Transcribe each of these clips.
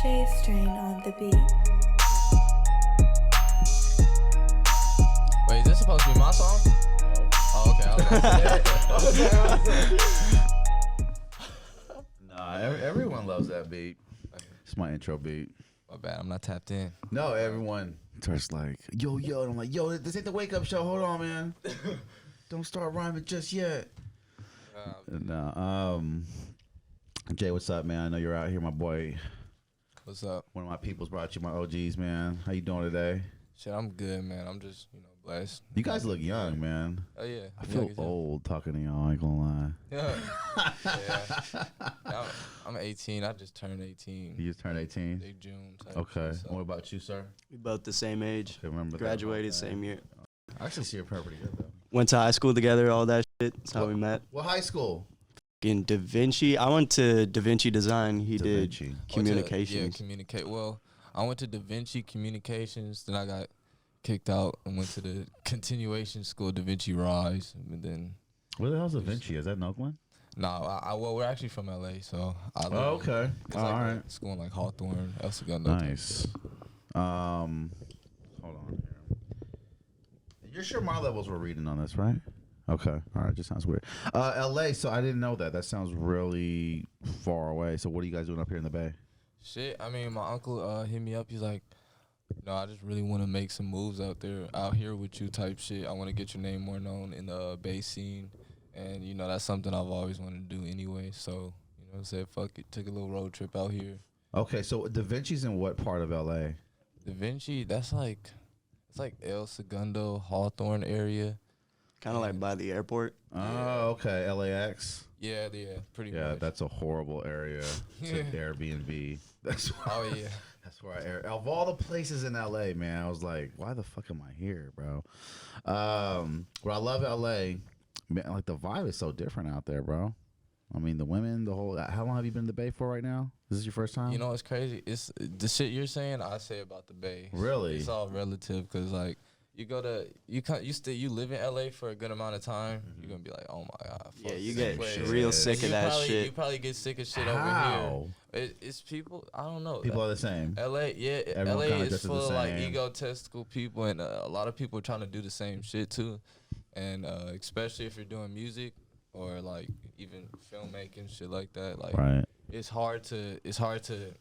J Strain on the beat. Wait, is this supposed to be my song? No. Oh, okay. I was about to say. Nah, everyone loves that beat. It's my intro beat. My bad, I'm not tapped in. No, everyone starts like, yo, and I'm like, yo, this ain't the wake up show. Hold on, man. Don't start rhyming just yet. No, Jay, what's up, man? I know you're out here, my boy. What's up? One of my people's brought you my OGs, man. How you doing today? Shit, I'm good, man. I'm just, blessed. You guys look young, man. Oh, yeah. I feel old talking to y'all, I ain't gonna lie. Yeah. I'm 18. I just turned 18. You just turned 18? Big June. Okay. So. What about you, sir? We both the same age. Okay, remember Graduated same year. I actually see your hair pretty good, though. Went to high school together, all that shit. That's how we met. What high school? In Da Vinci. I went to Da Vinci Design. He did communications. Well, I went to Da Vinci Communications. Then I got kicked out and went to the continuation school, Da Vinci Rise. And then. Where the hell's Da Vinci? Is that in Oakland? No, well, we're actually from LA, so I live okay. All right. School in like Hawthorne, El Segundo. Nice. Hold on here. You're sure my levels were reading on this, right? Okay. All right. Just sounds weird. LA. So I didn't know that. That sounds really far away. So what are you guys doing up here in the Bay? Shit. I mean, my uncle hit me up. He's like, I just really want to make some moves out here with you type shit. I want to get your name more known in the Bay scene. And, that's something I've always wanted to do anyway. So, I said, fuck it. Took a little road trip out here. Okay. So Da Vinci's in what part of LA? Da Vinci, it's like El Segundo, Hawthorne area. Kind of like by the airport. Oh, okay. LAX. Yeah, pretty much. Yeah, that's a horrible area to Airbnb. That's why, yeah. That's where I air. Of all the places in LA, man, I was like, why the fuck am I here, bro? But I love LA. Man, like the vibe is so different out there, bro. I mean, the women, the whole. How long have you been in the Bay for right now? Is this your first time? It's crazy. It's the shit you're saying. I say about the Bay. Really? It's all relative because like. You live in LA for a good amount of time. You're gonna be like, oh my god. Yeah, you get real sick of that shit. You probably get sick of shit How? over here. It's people. I don't know. People are the same. LA, yeah. Everyone LA is full of like same. egotistical people, and a lot of people are trying to do the same shit too. And especially if you're doing music or like even filmmaking, shit like that. Like, right. It's hard to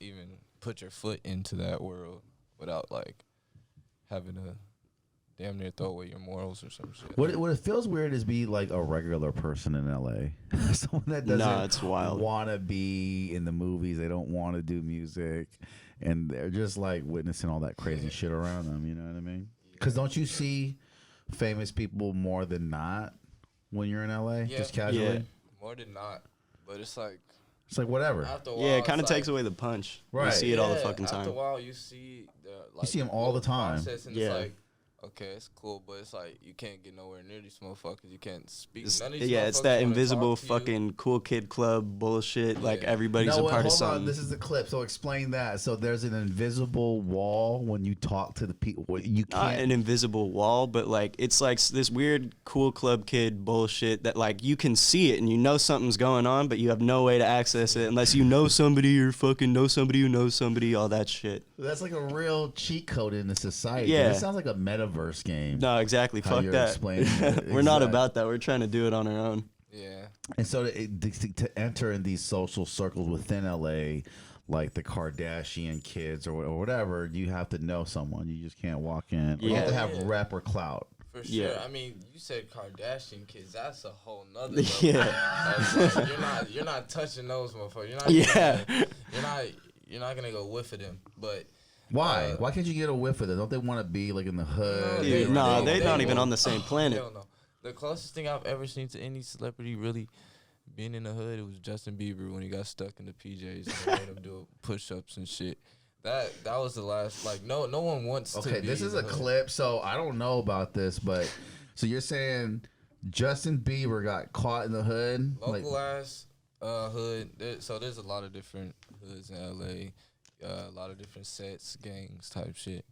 even put your foot into that world without like having to damn near throw away your morals or some shit. What it feels weird is be like a regular person in LA. Someone that doesn't want to be in the movies. They don't want to do music. And they're just like witnessing all that crazy shit around them. You know what I mean? Because don't you see famous people more than not when you're in LA? Yeah. Just casually? Yeah. More than not. But it's like whatever. After a while, Yeah, it kind of takes away the punch. Right. You see it all the fucking time. After a while, you see you see them all the time. And yeah. It's like, okay, it's cool, but it's like you can't get nowhere near these motherfuckers. You can't speak. None of these It's that wanna invisible talk to fucking cool kid club bullshit. Yeah. Like everybody's No, a part of hold something. on. This is the clip. So explain that. So there's an invisible wall when you talk to the people. You Not can't. an invisible wall, but like it's like this weird cool club kid bullshit that like you can see it and you know something's going on, but you have no way to access it unless you know somebody or fucking know somebody who knows somebody. All that shit. That's like a real cheat code in the society. Yeah. It sounds like a metaverse game. No, exactly. How Fuck you're that. explaining it. We're not Exactly. about that. We're trying to do it on our own. Yeah. And so to enter in these social circles within LA, like the Kardashian kids or whatever, you have to know someone. You just can't walk in. Or you have to have rep or clout. For sure. Yeah. I mean, you said Kardashian kids. That's a whole nother level. Yeah. Like, you're not touching those motherfuckers. You're not gonna go whiff of them. But Why? Why can't you get a whiff of it? Don't they want to be like in the hood? Dude, no, they're not even on the same planet. Hell no. The closest thing I've ever seen to any celebrity really being in the hood, it was Justin Bieber when he got stuck in the PJs and they made him do push-ups and shit. That was the last. Like no one wants to. Okay, be this is in a the hood. clip, so I don't know about this, but so you're saying Justin Bieber got caught in the hood? Localized hood. So there's a lot of different hoods in LA, a lot of different sets, gangs type shit.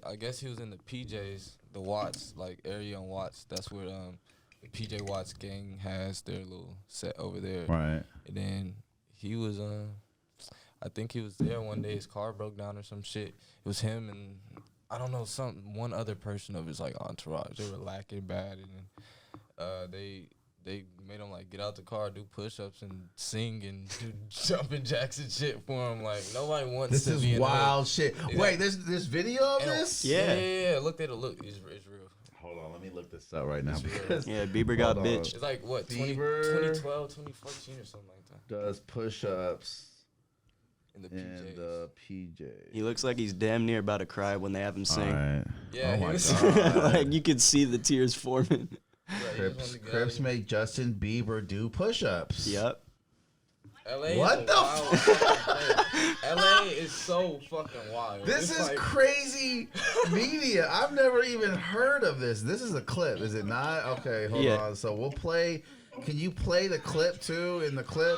I guess he was in the PJs, the Watts, like area on Watts. That's where the PJ Watts gang has their little set over there. Right. And then he was I think he was there one day. His car broke down or some shit. It was him and I don't know one other person of his like entourage. They were lacking bad, and they made him like get out the car, do push-ups, and sing and do jumping jacks and shit for him. Like nobody wants this to is be in wild shit. Wait, there's video of this? Yeah. Look at it. Look, it's real. Hold on, let me look this up right now. Yeah, Bieber got bitch. It's like what, Bieber 2012, 2014 or something like that. Does push-ups In the in PJs. the PJs. He looks like he's damn near about to cry when they have him sing. All right. Yeah, Oh he my was- god. Like you could see the tears forming. Right, he just wanted to get out Crips of here. make Justin Bieber do push-ups. Yep. LA What is the a wild fucking place. LA is so fucking wild. This It's is like, crazy media. I've never even heard of this. This is a clip, is it not? Okay, hold Yeah. on. So we'll play. Can you play the clip too? In the clip.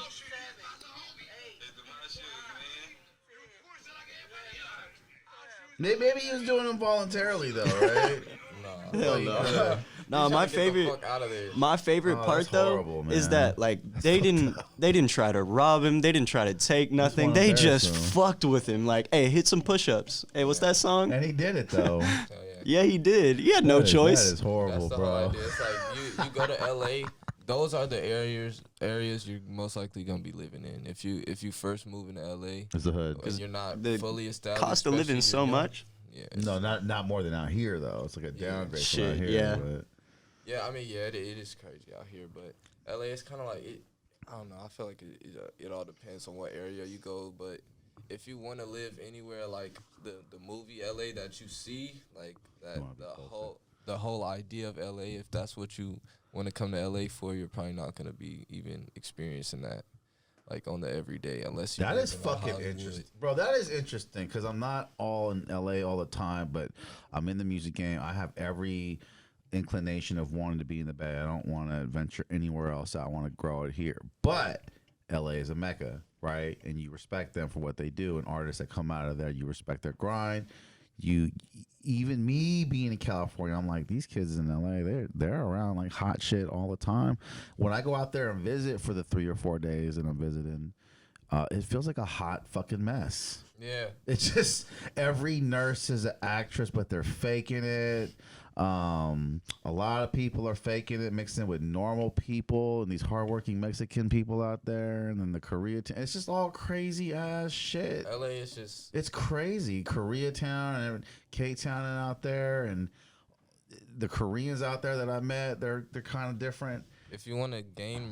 Maybe he was doing them voluntarily though, right? Nah. Hell no. No, my favorite. Fuck out of there. My favorite Oh, part that's though horrible, is man. that like they didn't try to rob him. They didn't try to take nothing. wanna They embarrass just him. fucked with him. Like, hey, hit some push-ups. Hey, what's that song? And he did it though. So, Yeah, he did. He had no choice. That is horrible, that's the whole bro. idea. It's like you go to LA. Those are the areas you're most likely gonna be living in. If you first move into LA, It's the hood. and you're not the fully established. Cost of living especially so if you're young. much. Yeah. No, not more than out here though. It's like a downgrade from Shit, out here. yeah. But Yeah, I mean, yeah, it is crazy out here, but LA is kind of like it. I don't know. I feel like it all depends on what area you go, but if you want to live anywhere like the movie LA that you see, like that the whole idea of LA, if that's what you want to come to LA for, you're probably not gonna be even experiencing that like on the everyday unless you. that live is in, fucking Hollywood. interesting, bro. That is interesting because I'm not all in LA all the time, but I'm in the music game. I have every inclination of wanting to be in the Bay. I don't want to venture anywhere else. I want to grow it here. But LA is a mecca, right? And you respect them for what they do. And artists that come out of there, you respect their grind. Even me being in California, I'm like, these kids in LA, they're around like hot shit all the time. When I go out there and visit for the 3 or 4 days and I'm visiting, it feels like a hot fucking mess. Yeah. It's just every nurse is an actress, but they're faking it. A lot of people are faking it, mixing it with normal people and these hardworking Mexican people out there, and then the it's just all crazy ass shit. LA is just. It's crazy. Koreatown and K-Town out there, and the Koreans out there that I met, they're kind of different. If you want to gain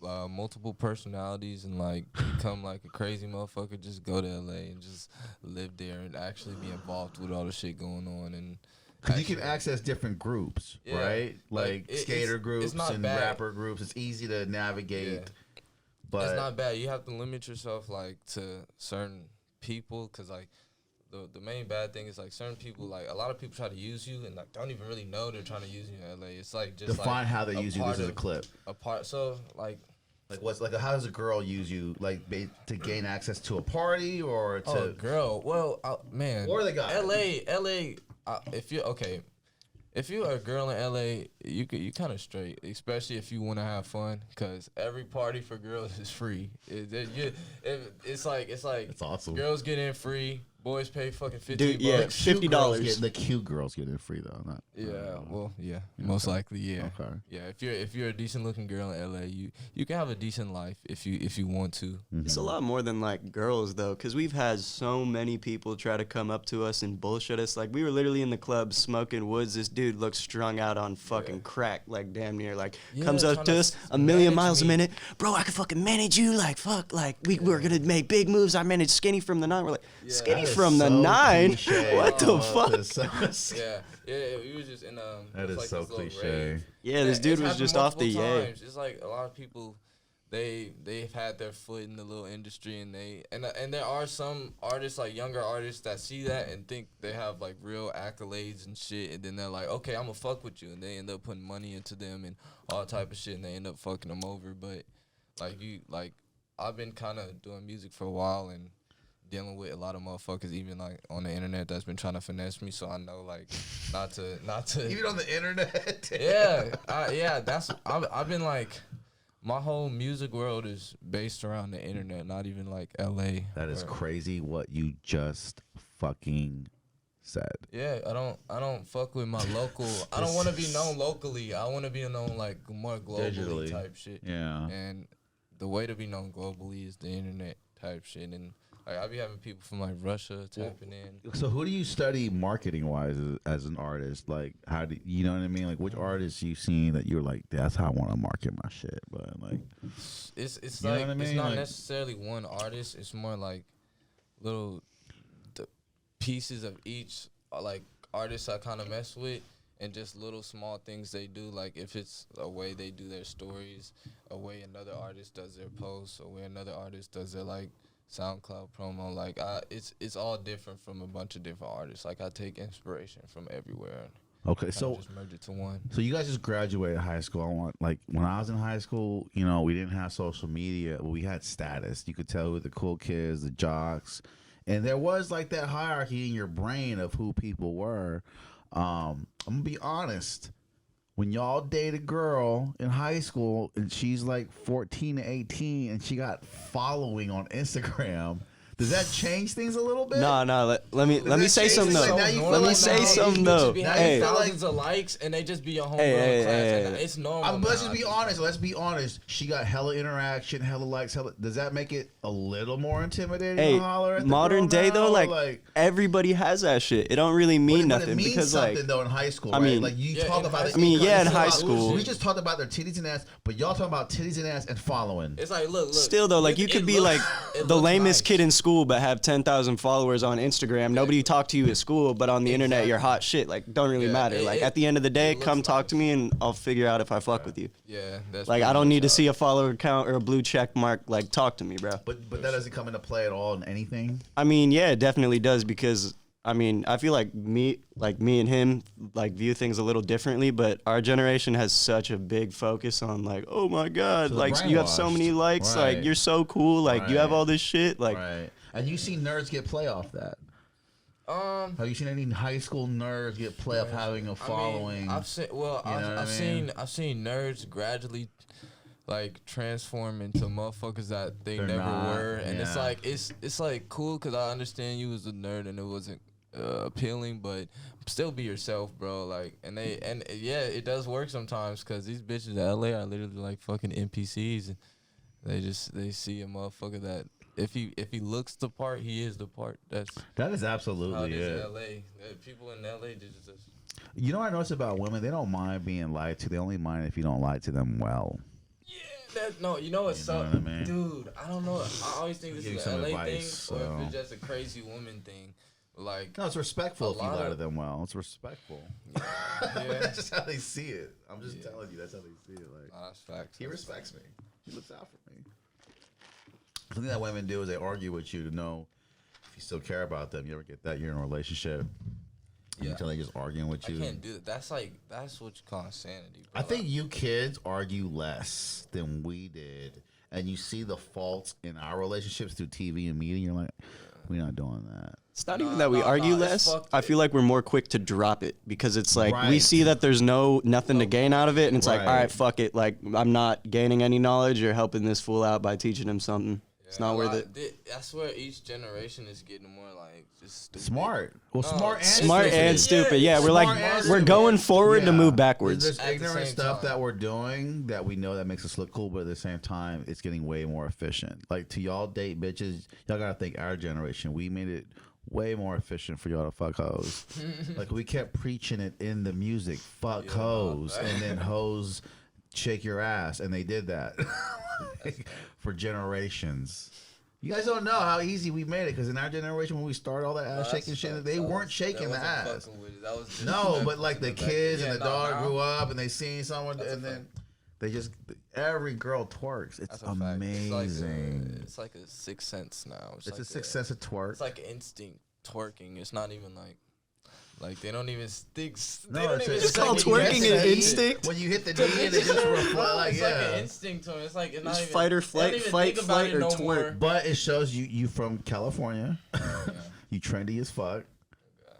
multiple personalities and like become like a crazy motherfucker, just go to LA and just live there and actually be involved with all the shit going on. And Because you can access different groups, Yeah, right? Like skater it's groups not and bad. rapper groups. It's easy to navigate. Yeah. But it's not bad. You have to limit yourself like to certain people, because like the main bad thing is like certain people, like a lot of people try to use you and like don't even really know they're trying to use you in LA. It's like just define like how they use you. part This is a of- clip. a part. So like How does a girl use you? Like to gain access to a party or to oh girl, well man, Or the guy. LA. If you're a girl in LA, you kind of straight, especially if you want to have fun, because every party for girls is free. It's like It's awesome. girls get in free, boys pay fucking $15. Dude, yeah. Cute $50. girls the cute girls get it free though. Not Most likely, yeah. Okay. Yeah, if you're a decent looking girl in LA, you can have a decent life if you want to. It's a lot more than like girls though, because we've had so many people try to come up to us and bullshit us. Like we were literally in the club smoking woods. This dude looks strung out on fucking crack, like damn near. Like Yeah, comes up trying to to us a million manage miles a me. minute, bro. I can fucking manage you. Like fuck, like we're gonna make big moves. I managed Skinny from the 9. We're like Skinny That is from the so 9. cliche. What the Oh, fuck? that's so- Yeah. We was just in That it's is like so this little cliche. rave. Yeah, this And dude it's was happened just off the multiple yay. times. It's like a lot of people, they've had their foot in the little industry, and and there are some artists, like younger artists, that see that and think they have like real accolades and shit, and then they're like, okay, I'm gonna fuck with you, and they end up putting money into them and all type of shit, and they end up fucking them over. But I've been kind of doing music for a while and dealing with a lot of motherfuckers, even like on the internet, that's been trying to finesse me. So I know like not to Even on the internet. I've been like, my whole music world is based around the internet, not even like LA. That is crazy what you just fucking said. Yeah, I don't fuck with my local. I don't want to be known locally. I want to be known like more globally Digitally. type shit. Yeah. And the way to be known globally is the internet type shit. And like I be having people from like Russia tapping in. So who do you study marketing wise as an artist? Like how do you know what I mean? Like which artists you seen that you're like, that's how I want to market my shit. But like it's you know like what I mean? it's not Like, necessarily one artist. It's more like little pieces of each like artist I kind of mess with, and just little small things they do. Like if it's a way they do their stories, a way another artist does their posts, a way another artist does their like SoundCloud promo. Like it's all different from a bunch of different artists. Like I take inspiration from everywhere. okay, so just merge it to one. So you guys just graduated high school. I want like when I was in high school, you know, we didn't have social media, but we had status. You could tell who the cool kids, the jocks, and there was like that hierarchy in your brain of who people were. I'm gonna be honest. When y'all date a girl in high school and she's like 14 to 18 and she got following on Instagram, does that change things a little bit? No. Let me say something though. Like, let me say something though. Hey, Hey, thousands of likes and they just be a homegirl Hey, class. hey, And hey. it's normal. But let's now. just be honest. Let's be honest. She got hella interaction, hella likes, hella. Does that make it a little more intimidating hey, to holler at the modern girl day now? though, like everybody has that shit. It don't really mean but nothing it means because something like though in high school. I Right? mean- like you Yeah, talk in about high it. school. I mean, yeah, in it's high about- school. we just talked about their titties and ass, but y'all talking about titties and ass and following. It's like look. still though, like you could be like the lamest kid in school but have 10,000 followers on Instagram. Nobody talk to you at school, but on the internet you're hot shit. Like don't really Yeah, matter. Like at the end of the day, looks come talk nice. to me and I'll figure out if I fuck with you. Yeah, that's Like pretty I don't much need to how- see a follower count or a blue check mark. Like talk to me, bro. But that doesn't come into play at all in anything. I mean, yeah, it definitely does because I mean, I feel like me and him like view things a little differently, but our generation has such a big focus on like, oh my god, So like you have so many brainwashed. likes, Right. like you're so cool, like you have Right. all this shit, like Right. And you see nerds get play off that. Have you seen any high school nerds get play off having a following? I've seen. Well, You know what I mean? I've seen nerds gradually, like transform into motherfuckers that they They're never not, were, and it's yeah. like it's like cool because I understand you was a nerd and it wasn't appealing, but still be yourself, bro. Like, and yeah, it does work sometimes because these bitches in LA are literally like fucking NPCs, and they see a motherfucker that. If he looks the part, he is the part. That is how absolutely it is it. in LA. People in LA they just You know what I notice about women? They don't mind being lied to. They only mind if you don't lie to them well. no, you know what's You know up, what I mean? dude. I don't know. I always think this Give you is some an LA advice, thing, or so. if it's just a crazy woman thing. Like, No, it's respectful A if you lot lie to of- them well. It's respectful. yeah, That's just how they see it. I'm just telling you, that's how they see it. Like nah, that's facts. he respects me. He looks out for me. Something that women do is they argue with you to know if you still care about them. You ever get that? You're in a relationship. Yeah. Until they just arguing with I you. can't do that. That's what you call insanity. Bro. I think you kids argue less than we did, and you see the faults in our relationships through TV and media. You're like, we're not doing that. it's not even that we argue it's less. fucked I it. feel like we're more quick to drop it because it's like we Right. see that there's nothing to gain out of it, and it's like, Right. all right, fuck it. Like I'm not gaining any knowledge or helping this fool out by teaching him something. It's not worth it. That's where each generation is getting more like just stupid. Smart. Well, No, smart and Smart stupid. and stupid. Yeah, we're Smart like and we're stupid. going forward to Yeah. move backwards. There's At the ignorant same stuff time. that we're doing that we know that makes us look cool, but at the same time, it's getting way more efficient. Like to y'all date bitches, y'all gotta think our generation. We made it way more efficient for y'all to fuck hoes. Like we kept preaching it in the music, fuck hoes, and then hoes shake your ass, and they did that for generations. You guys don't know how easy we made it because in our generation, when we started all that ass shaking shit, they weren't shaking the ass. That was just No, but like the kids and the daughter now- grew up and they seen someone and then they just every girl twerks. It's That's a fact. amazing. It's like a sixth sense now. It's a sixth sense of twerk. It's like instinct twerking. It's not even like they don't even stick. No, it's Just call like when you twerking hit an the- instinct? When you hit the knee, and it just reflect like It's like yeah. an instinct to them. It's like it's not It's even fight or they don't flight, even fight, think about flight, it or no twerk. more. But it shows you from California. You trendy as fuck.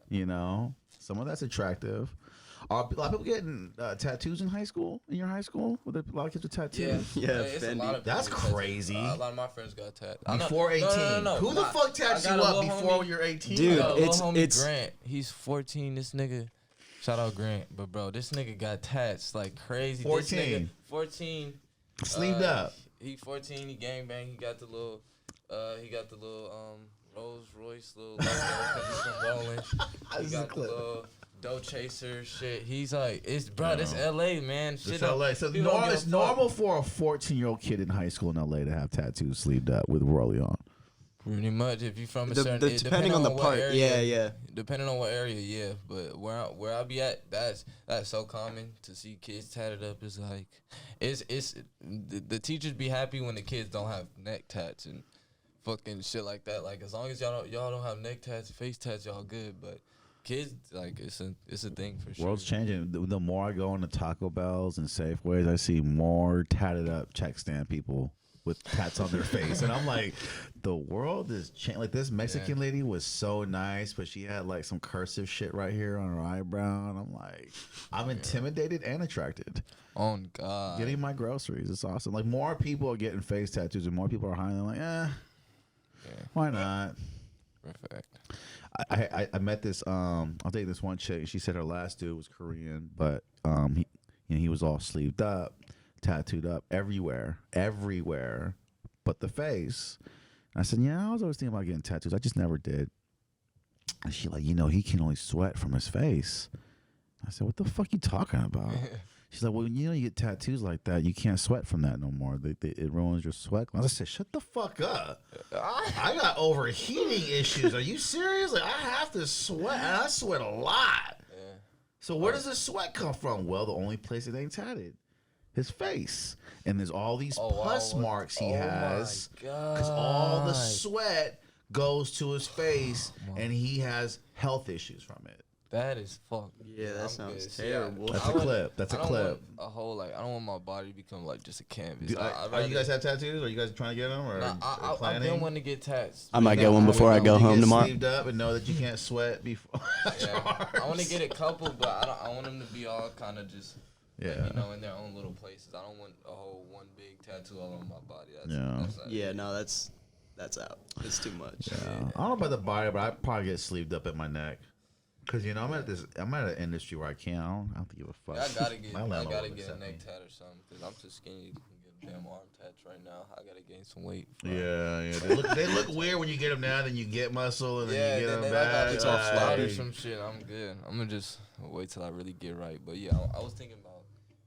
You know, some of that's attractive. Are a lot of people getting tattoos in high school? In your high school, were there a lot of kids with tattoos? Yeah, it's a lot of that's crazy. A lot of my friends got tattoos Before 18. No. Who the fuck tattoos you up before you're 18? Dude, it's Grant. He's 14. This nigga, shout out Grant, but bro, this nigga got tats like crazy. 14. This nigga, 14. Sleeved up. He 14. He gangbang. He got the little Rolls Royce little logo 'cause he's from Rolling. He got the little dough chaser shit. He's like, this LA, man. It's LA. So it's normal for a 14-year-old kid in high school in LA to have tattoos sleeved up with Rolly on. Pretty much, if you from a certain, depending on the part, area, Depending on what area, yeah. But where I be at, that's so common to see kids tatted up. Is like, it's the teachers be happy when the kids don't have neck tats and fucking shit like that. Like, as long as y'all don't have neck tats, face tats, y'all good. But kids, like, it's a thing for sure. World's changing. The more I go into Taco Bells and Safeways, I see more tatted up check stand people with tats on their face, and I'm like, the world is changing. Like, this Mexican lady was so nice, but she had like some cursive shit right here on her eyebrow, and I'm like, I'm intimidated and attracted. Oh God, getting my groceries, it's awesome. Like, more people are getting face tattoos, and more people are hiring. Like, why not? Perfect. I met this. I'll take this one chick. She said her last dude was Korean, but he was all sleeved up, tattooed up everywhere, but the face. And I said, yeah, I was always thinking about getting tattoos. I just never did. And she like, he can only sweat from his face. I said, what the fuck you talking about? She's like, well, you get tattoos like that, you can't sweat from that no more. It ruins your sweat glands. I said, shut the fuck up. I got overheating issues. Are you serious? Like, I have to sweat, and I sweat a lot. Yeah. So where does the sweat come from? Well, the only place it ain't tatted, his face. And there's all these pus marks he has. Because all the sweat goes to his face, and he has health issues from it. That is fucked. Yeah, that sounds terrible. That's a clip. That's a clip. A whole I don't want my body to become like just a canvas. Are you guys have tattoos? Are you guys trying to get them? Or I've been wanting to get tats. I might get one before I go home tomorrow. Sleeved up and know that you can't sweat before. I want to get a couple, but I want them to be all kind of just. Yeah. In their own little places. I don't want a whole one big tattoo all over my body. That's out. It's too much. Yeah. I don't know about the body, but I'd probably get sleeved up at my neck. Cause I'm at an industry where I don't have to give a fuck. I gotta get a neck tat or something. Cause I'm too skinny to get damn arm tats right now. I gotta gain some weight. Yeah. They look weird when you get them now. Then you get muscle, and then you get them back. It's all flat or some shit. I'm good. I'm gonna just wait till I really get right. But yeah, I was thinking about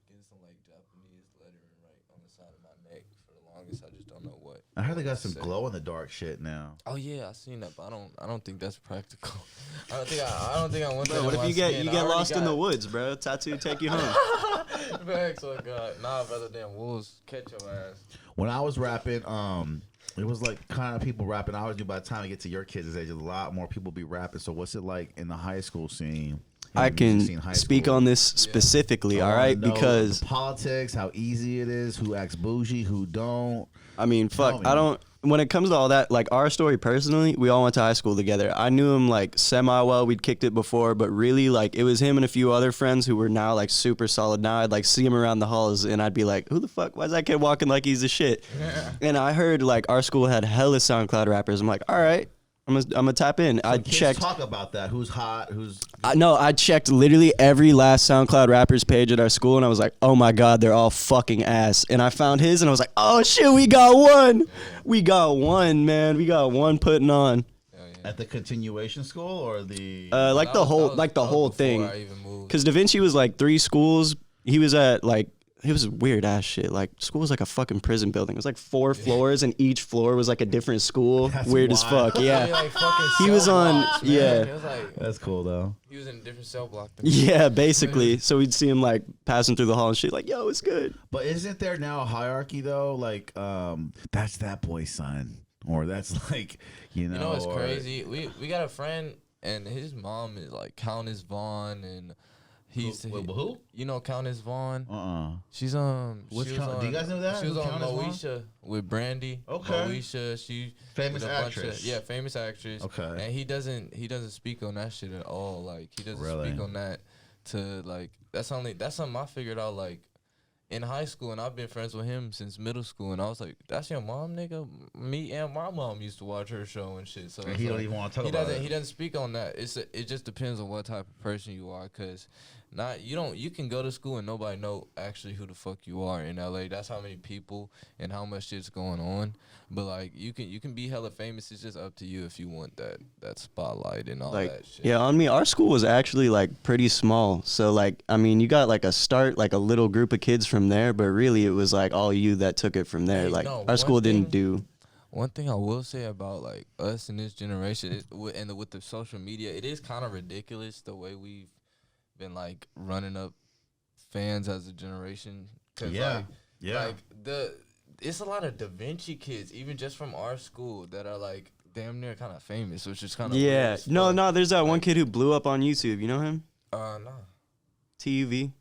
getting some like Japanese lettering right on the side of my neck for the longest. I just don't know what. I heard they got some glow in the dark shit now. Oh yeah, I seen that, but I don't think that's practical. I don't think I want that. What if you get lost in the woods, bro? Tattoo take you home. Thanks, oh God. Nah, brother, damn wolves catch your ass. When I was rapping, it was like kind of people rapping. I always do by the time I get to your kids' age, a lot more people be rapping. So what's it like in the high school scene? I can speak on this specifically, all right? Because politics, how easy it is, who acts bougie, who don't. I mean, fuck, I don't. When it comes to all that, like our story personally, we all went to high school together. I knew him like semi-well. We'd kicked it before, but really like it was him and a few other friends who were now like super solid. Now I'd like see him around the halls and I'd be like, who the fuck? Why is that kid walking like he's the shit? Yeah. And I heard like our school had hella SoundCloud rappers. I'm like, all right. I'm gonna tap in. I checked. Talk about that. Who's hot? Who's? I checked literally every last SoundCloud rappers page at our school, and I was like, oh my god, they're all fucking ass. And I found his, and I was like, oh shit, we got one. We got one, man. We got one putting on. At the continuation school or the the whole thing. Because Da Vinci was like 3 schools. He was at like. It was weird ass shit. Like school was like a fucking prison building. It was like 4 floors, and each floor was like a different school. That's weird wild. As fuck. Yeah, like he was on. Blocks, yeah, was like, that's cool though. He was in a different cell block. Yeah, basically. So we'd see him like passing through the hall and shit. Like, yo, it's good. But isn't there now a hierarchy though? Like, that's that boy's son, or that's like, You know what's crazy? We got a friend, and his mom is like Countess Vaughn, and. Who? You know Countess Vaughn? She's Which do you guys know that? She was on Moesha with Brandy. Okay. Moesha, she famous actress. Famous actress. Okay. And he doesn't speak on that shit at all. Like he doesn't speak on that to like that's something I figured out like in high school, and I've been friends with him since middle school, and I was like, that's your mom, nigga? Me and my mom used to watch her show and shit. So and he don't even want to talk about it. He doesn't speak on that. It just depends on what type of person you are, cause you can go to school and nobody know actually who the fuck you are in LA. That's how many people and how much shit's going on. But like you can be hella famous. It's just up to you if you want that spotlight and all like, that shit. Yeah, on me, our school was actually like pretty small. So like, I mean, you got like a little group of kids from there, but really it was like all you that took it from there. Hey, like no, our school didn't do. One thing I will say about like us in this generation with the social media, it is kind of ridiculous the way we've been like running up fans as a generation. Cause like it's a lot of Da Vinci kids, even just from our school, that are like damn near kind of famous, which is kind of weird. No, there's that one kid who blew up on YouTube. You know him? Nah. TUV.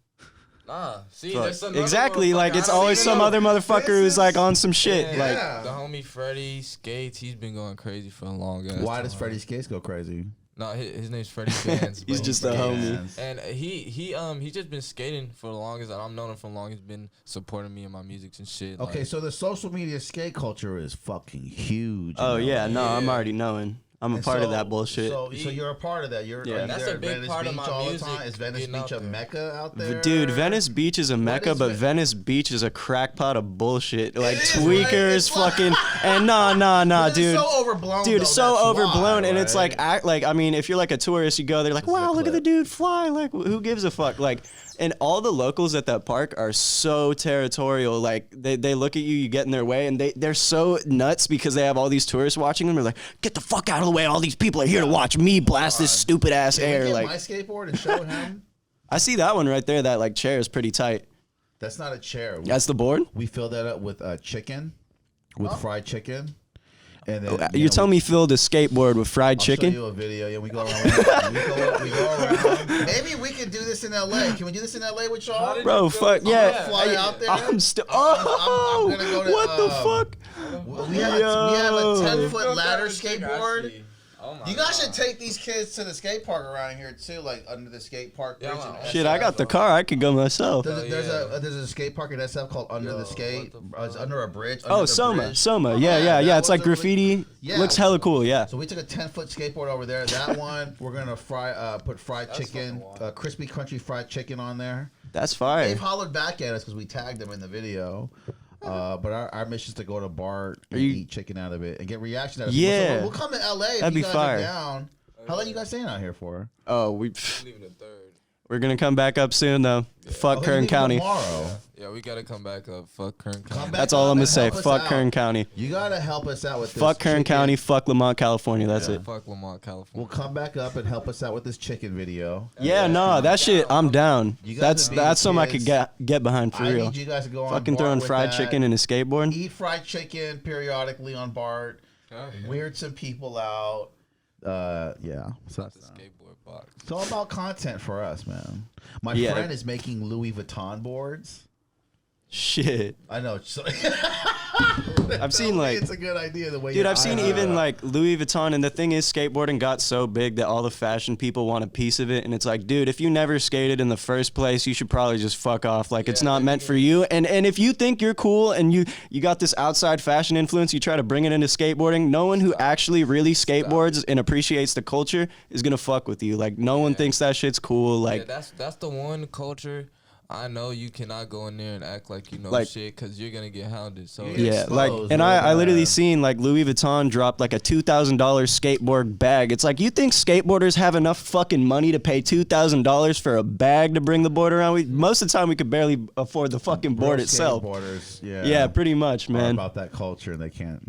Nah, see, Fuck. there's some Exactly, like it's always some other motherfucker who's like on some shit. Yeah, like the homie Freddie Skates, he's been going crazy for a long ass Why time. does Freddie Skates go crazy? No, his name's Freddie Fans. He's just a homie. And he's just been skating for the longest, and I've known him for long. He's been supporting me in my music and shit. Okay, like, so the social media skate culture is fucking huge. oh you know? yeah, no, I'm already knowing. I'm a part of that bullshit. So you're a part of that. Are you That's there a at big Venice part of Beach my all music. the time? Is Venice Getting out Beach a there. mecca out there? Dude, Venice Beach is a mecca, is but Ve- Venice Beach is a crackpot of bullshit. Like is, tweakers, right? It's fucking, and nah, But dude. It's so overblown. Dude, though, it's so that's overblown, why, and it's right? like I mean, if you're like a tourist, you go there like, This is wow, a look at the clip. dude fly. Like, who gives a fuck? Like, and all the locals at that park are so territorial. Like, they look at you, you get in their way, and they're so nuts because they have all these tourists watching them. They're like, get the fuck out of the way! All these people are here to watch me blast this stupid ass Can we air. get Like, my skateboard and show him? I see that one right there. That like chair is pretty tight. That's not a chair. That's the board. We filled that up with chicken, with fried chicken. And then, You're telling me filled a skateboard with fried I'll chicken? show you a video. Yeah, we go around. we go around. Maybe we can do this in LA. Can we do this in LA with y'all? Bro, fuck I'm yeah. gonna fly out there. I'm still. I'm gonna go to, what the fuck? We have a 10-foot ladder I skateboard. see. Oh my You guys God. should take these kids to the skate park around here too, like under the skate park. Yeah, bridge I'm in out. Shit, SF. I got the car. I could go myself. There's yeah. there's a skate park in SF called Under Yo, the Skate. what the It's under a bridge. Oh, under the Soma. bridge. Soma. Yeah, Yeah. that It's like was a really- graffiti. Yeah. Looks hella cool. Yeah. So we took a 10-foot skateboard over there. That one, we're gonna put fried chicken, fucking wild. crispy, crunchy fried chicken on there. That's fire. They've hollered back at us because we tagged them in the video. But our mission is to go to Bart and you- eat chicken out of it and get reaction out of Yeah. people. So we'll come to LA if That'd you be guys fire. are down. How long you guys staying out here for? Oh, Leaving the third. we're gonna come back up soon though. Fuck Okay, Kern leave County. Tomorrow. Yeah, we gotta come back up. Fuck Kern Come County. back That's all up I'm gonna and say. help us Fuck out. Kern County. You gotta help us out with this. Fuck Kern chicken. County. Fuck Lamont, California. That's it. Fuck Lamont, California. We'll come back up and help us out with this chicken video. Yeah, no, that shit. I'm down. You guys That's would be the something I could kids. get behind for I real. need you guys to go on Fucking Bart throwing with fried that. chicken in a skateboard. Eat fried chicken periodically on Bart. Oh, yeah. Weird some people out. Yeah. So Not the skateboard box. it's all about content for us, man. My Yeah. friend is making Louis Vuitton boards. Shit. I know. So I've seen like. it's a good idea the way. Dude, your I've seen eyes even are. like Louis Vuitton, and the thing is, skateboarding got so big that all the fashion people want a piece of it, and it's like, dude, if you never skated in the first place, you should probably just fuck off. Like, it's not meant for you. And if you think you're cool and you got this outside fashion influence, you try to bring it into skateboarding. No one who actually really skateboards and appreciates the culture is gonna fuck with you. Like, no one thinks that shit's cool. Like, Yeah, that's the one culture I know you cannot go in there and act like you know Like- shit because you're gonna get hounded. So yeah, exposed, like, and right? I literally seen like Louis Vuitton drop like a $2,000 skateboard bag. It's like, you think skateboarders have enough fucking money to pay $2,000 for a bag to bring the board around? Most of the time, we could barely afford the fucking board Real itself. skateboarders, Yeah, pretty much, are man. about that culture, and they can't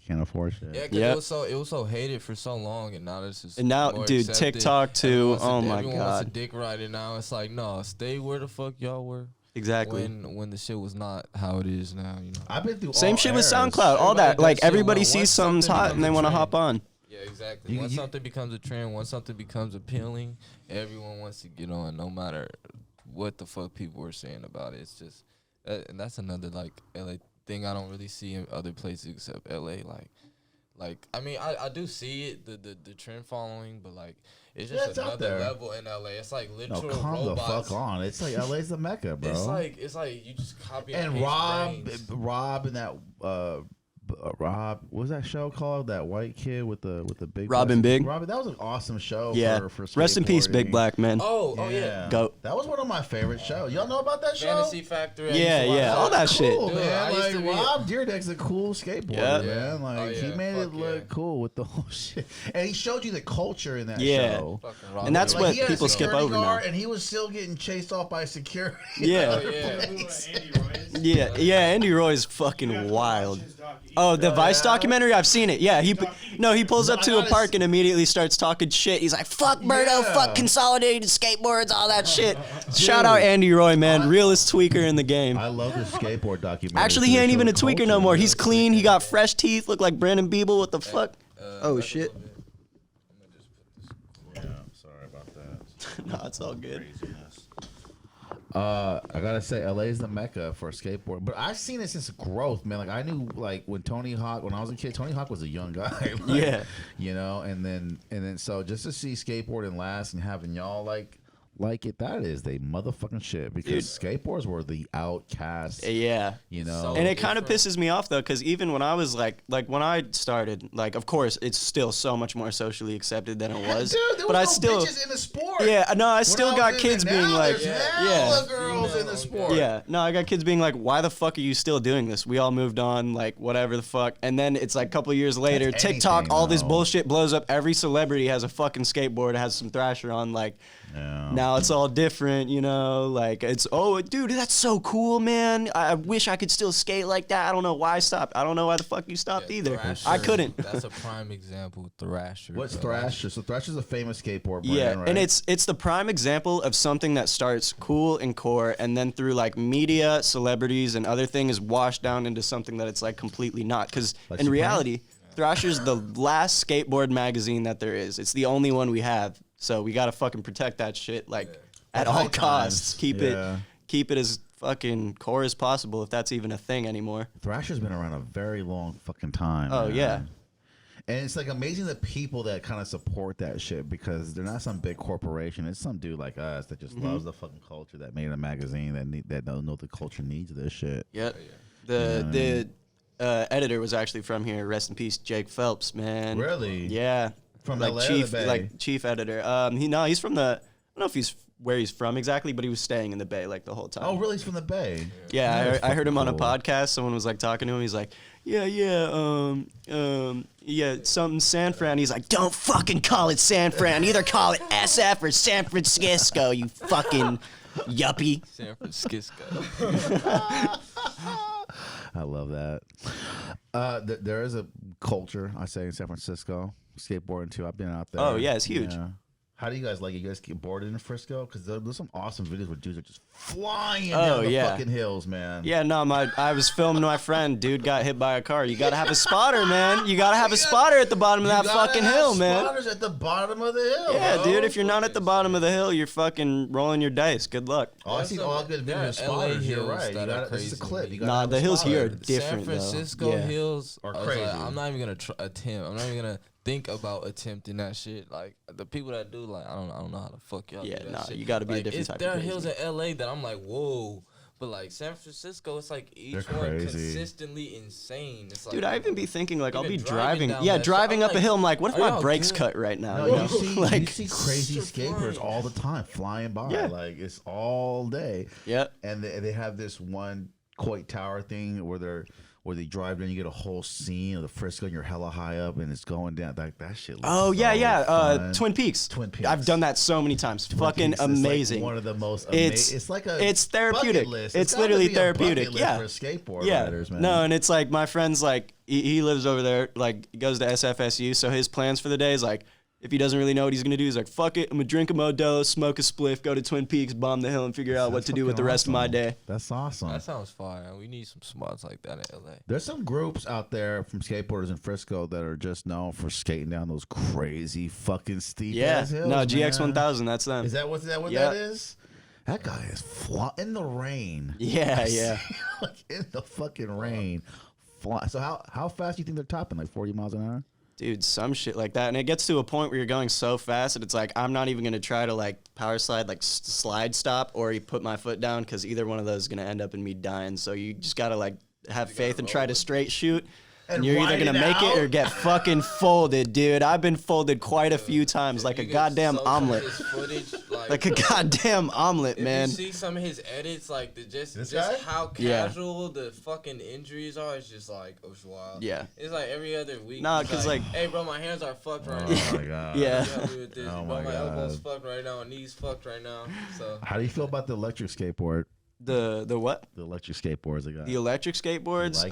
afford shit. yeah, because Yep. it was so hated for so long, and now this is And now, more dude, accepted. TikTok too. Everyone wants Oh to- my everyone wants to God. dick ride it now. It's like, no, stay where the fuck y'all were Exactly. when the shit was not how it is now. You know. I've been through Same all shit with eras. SoundCloud, all Everybody that. does Like, shit everybody once sees something's something hot and they becomes a want to trend. hop on. Yeah, exactly. You- Once you- something becomes a trend, once something becomes appealing, everyone wants to get on, no matter what the fuck people are saying about it. It's just, and that's another like LA thing I don't really see in other places except LA. Like, I mean, I do see it, the trend following, but like, it's just it's out another there. level in LA. It's like literal No, calm robots. the fuck on. It's like LA's the mecca, bro. It's like you just copy and Rob and that Rob, what was that show called? That white kid with the big Robin Big. Robin, that was an awesome show. Yeah. For Rest in peace, Big Black Man. Oh yeah. Goat. That was one of my favorite shows. Y'all know about that show? Fantasy Factory. Yeah, all that shit. Cool, Dude, man. I used to Like be- Rob Dyrdek's a cool skateboarder, Yeah. man. Like he made it look cool with the whole shit, and he showed you the culture in that show. And that's Like, what he had a people skip security over now. guard, and he was still getting chased off by security. Yeah. Yeah, Andy Roy is fucking wild. Oh, the Vice documentary? I've seen it. Yeah, he pulls up to a park and immediately starts talking shit. He's like, fuck Birdo, fuck consolidated skateboards, all that shit. Shout out Andy Roy, man. Realest tweaker in the game. I love the skateboard documentary. Actually, he ain't even a tweaker no more. He's clean. He got fresh teeth. Look like Brandon Biebel. What the fuck? Oh, shit. Yeah, sorry about that. No, it's all good. I gotta say, LA is the mecca for skateboard, but I've seen it since growth, man. Like I knew, like when I was a kid, Tony Hawk was a young guy. Like, Yeah. you know, and then so just to see skateboarding last and having y'all like it, that is the motherfucking shit, because skateboards were the outcasts. Yeah. You know, So And it kind of pisses me off though, because even when I was like when I started, like of course it's still so much more socially accepted than it was. Dude, there was but no I still bitches in the sport. Yeah, no, I still When got was kids in it, being now like, there's yeah. hella girls in the sport. Yeah, no, I got kids being like, why the fuck are you still doing this? We all moved on, like, whatever the fuck. And then it's like a couple years later, That's TikTok, anything, all this though. bullshit blows up. Every celebrity has a fucking skateboard, has some Thrasher on. Like, Yeah. now it's all different, you know? Like, it's, oh, dude, that's so cool, man. I wish I could still skate like that. I don't know why I stopped. I don't know why the fuck you stopped either. Thrasher, I couldn't. That's a prime example, Thrasher. What's bro. Thrasher? So Thrasher's a famous skateboard brand, Yeah, right? and it's the prime example of something that starts cool and core, and then through like media, celebrities, and other things, washed down into something that it's like completely not. Because Like in Supreme? reality, Thrasher's the last skateboard magazine that there is. It's the only one we have, so we gotta fucking protect that shit like at At all high costs. times. Keep it as fucking core as possible, if that's even a thing anymore. Thrasher's been around a very long fucking time. Oh, man. yeah. And it's like amazing the people that kind of support that shit, because they're not some big corporation. It's some dude like us that just loves the fucking culture, that made a magazine that don't know the culture needs this shit. Yep. The editor was actually from here. Rest in peace, Jake Phelps, man. Really? Yeah. From like LA or chief, the Bay? like chief editor. He's from the. I don't know if he's where he's from exactly, but he was staying in the Bay like the whole time. Oh, really? He's from the Bay. Yeah, I heard him on a cool. podcast. Someone was like talking to him. He's like, yeah, something San Fran. He's like, don't fucking call it San Fran. Either call it SF or San Francisco, you fucking yuppie. San Francisco. I love that. There is a culture, I say, in San Francisco, skateboarding too. I've been out there. Oh, yeah, it's huge. Yeah. How do you guys like it? You guys get boarded in Frisco? Because there's some awesome videos where dudes are just flying down the fucking hills, man. Yeah, no, I was filming my friend. Dude got hit by a car. You gotta have a spotter, man. You gotta have a spotter at the bottom of that fucking hill, man. Spotters at the bottom of the hill. Yeah, bro. dude, if you're not at the bottom of the hill, you're fucking rolling your dice. Good luck. Oh, I see all good There videos are of spotters. You're LA right. hills that are This is a crazy. clip. You gotta Nah, have the a hills here are spotter. different, San Francisco though. Yeah. hills Are I was crazy. Like, I'm not even gonna attempt. I'm not even gonna think about attempting that shit. Like the people that do, like I don't know how the fuck y'all. Yeah, do that nah, shit. you gotta be a Like, different type of There are crazy. hills in LA that I'm like, whoa. But like San Francisco, it's like each They're one crazy. consistently insane. It's like, Dude, I even be thinking like I'll Even be driving driving. down Yeah, that shit, driving I'm up a like, hill. I'm like, what if are my y'all brakes good? cut right now? No, you know? you see crazy Shit skateboarders flying. all the time flying by. Yeah. Like it's all day. Yep. And they have this one Coit Tower thing where they drive in, you get a whole scene of the Frisco and you're hella high up and it's going down. That shit looks Oh yeah, so yeah. fun. Twin Peaks. Twin Peaks. I've done that so many times. Twin Fucking Peaks is, like, amazing. one of the most It's- amazing. It's like a it's therapeutic. bucket list. It's gotta literally be a bucket therapeutic. list Yeah. for skateboard Yeah. riders, man. No, and it's like my friend's like he lives over there, like he goes to SFSU, so his plans for the day is like if he doesn't really know what he's gonna do, he's like, fuck it, I'm gonna drink a Modelo, smoke a spliff, go to Twin Peaks, bomb the hill, and figure out what That's to do with the fucking rest of my awesome. day. That's awesome. That sounds fire. We need some spots like that in LA. There's some groups out there from skateboarders in Frisco that are just known for skating down those crazy fucking steep Yeah. ass hills. No, man. GX1000, that's them. Is that what Yeah. that is? That guy is in the rain. Yeah, yeah. Like in the fucking rain, fly. So how fast do you think they're topping? Like 40 miles an hour? Dude, some shit like that. And it gets to a point where you're going so fast that it's like, I'm not even going to try to like power slide, like slide stop, or you put my foot down, because either one of those is going to end up in me dying. So you just got to like have faith and try to straight shoot. And you're either going to make it or get fucking folded, dude. I've been folded quite a few times, like a goddamn omelet. Footage, like a goddamn omelet, man. If you see some of his edits, like just guy? how casual the fucking injuries are, it's just like, oh, it's wild. Yeah. It's like every other week. Nah, because like, hey, bro, my hands are fucked right now. Oh my god. Yeah. Oh my god. elbows fucked right now, knees fucked right now. So. How do you feel about the electric skateboard? The what? The electric skateboards, I got. The electric skateboards.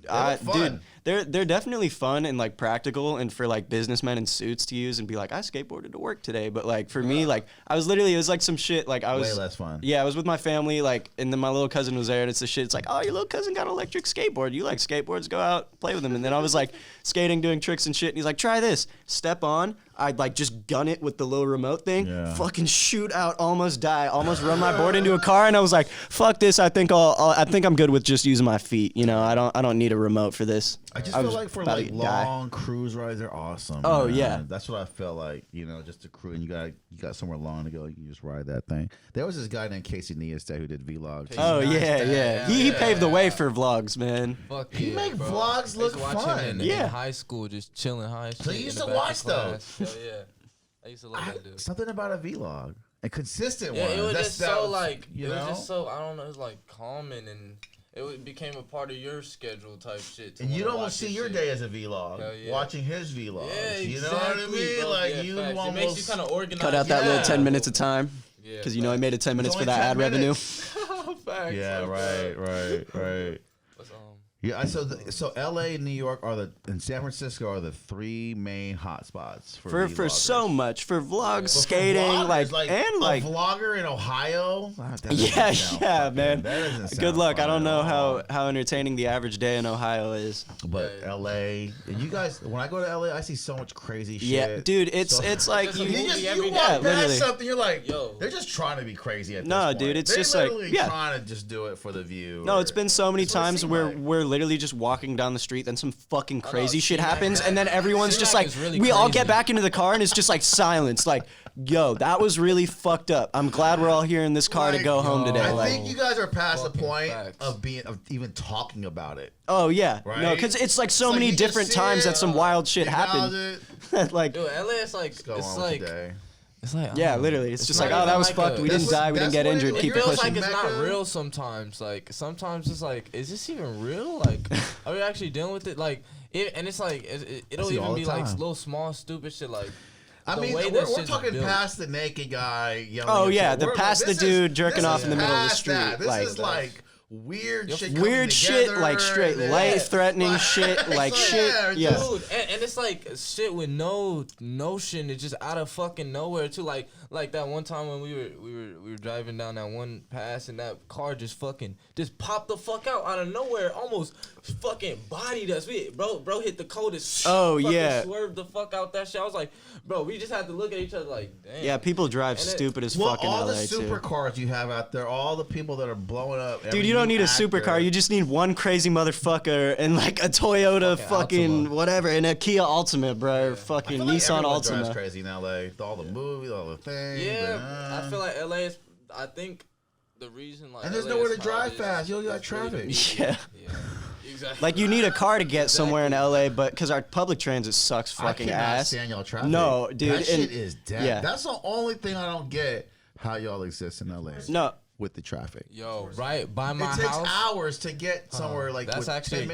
Like dude, they're definitely fun and like practical, and for like businessmen in suits to use and be like, I skateboarded to work today. But like for me, like I was literally, it was like some shit. Like I was way less fun. Yeah, I was with my family, like, and then my little cousin was there, and it's the shit. It's like, oh, your little cousin got an electric skateboard. You like skateboards? Go out, play with him. And then I was like skating, doing tricks and shit. And he's like, try this. Step on. I'd like just gun it with the little remote thing, fucking shoot out, almost die, almost run my board into a car, and I was like, "Fuck this! I think I'm good with just using my feet. You know, I don't need a remote for this." I just feel like for like long cruise rides, they're awesome. Oh man. yeah, that's what I felt like. You know, just to cruise, and you got somewhere long to go. You can just ride that thing. There was this guy named Casey Neistat who did vlogs. Oh yeah. He paved the way for vlogs, man. Fuck he make vlogs look fun. In high school, just chilling high. So you used to watch those. Hell yeah. I used to love that dude. Something about a vlog. A consistent one. Yeah, it was That's just so like, you it know? was just so, I don't know, it was like calming, and it became a part of your schedule type shit. And you don't see your day as a vlog, watching his vlogs. Yeah, you know what I mean? Bro. Like yeah, you facts. almost It makes you kind of organized. Cut out that little 10 minutes of time, because you know I made it 10 minutes for that ad revenue. Facts. Yeah, right. Yeah, so L.A. and New York and San Francisco are the three main hotspots for so much for vlogs, skating, like and like a vlogger in Ohio. Wow, yeah, man. Good luck. I don't know how entertaining the average day in Ohio is. But L.A. and you guys, when I go to L.A., I see so much crazy shit. Yeah, dude, it's like you walk past something, you're like, yo, they're just trying to be crazy at this point. Dude, it's just like trying to just do it for the view. No, it's been so many times where we're literally just walking down the street, then some fucking crazy shit happens, and then everyone's just like, we all get back into the car, and it's just like silence. Like, yo, that was really fucked up. I'm glad we're all here in this car to go home today. I think you guys are past the point of even talking about it. Oh yeah, right? No, because it's like so many different times that some wild shit happened. Like, dude, LA is like, it's like, yeah, literally. It's just like, oh, that was fucked. We didn't die. We didn't get injured. Keep it pushing. It feels like it's not real sometimes. Like, sometimes it's like, is this even real? Like, are we actually dealing with it? Like, and it's like, it'll even be like little small stupid shit like. I mean, we're talking past the naked guy yelling. Oh yeah, past the dude jerking off in the middle of the street. This is like weird shit, like straight life-threatening shit, like shit. Yeah, dude, and it's like shit with no notion. It's just out of fucking nowhere too. Like that one time when we were driving down that one pass, and that car just popped the fuck out of nowhere, almost fucking bodied us. Bro hit the coldest. Oh yeah, swerved the fuck out that shit. I was like, bro, we just had to look at each other like, damn. Yeah, people drive stupid as fuck in LA too. All the supercars you have out there, all the people that are blowing up. Dude, you don't need a supercar. You just need one crazy motherfucker and like a Toyota fucking whatever, and a Kia Altima, bro. Yeah. Fucking Nissan Altima. Drives crazy in LA. All the movies, all the things. Yeah, I feel like LA is. I think the reason like. And there's nowhere to drive fast. You got traffic. Yeah. Exactly. Like you need a car to get somewhere in LA, but because our public transit sucks fucking ass. Stand y'all traffic. No, dude, that shit is dead. Yeah. That's the only thing I don't get. How y'all exist in LA? No. With the traffic. Yo, right by my house. It takes hours to get somewhere like that's actually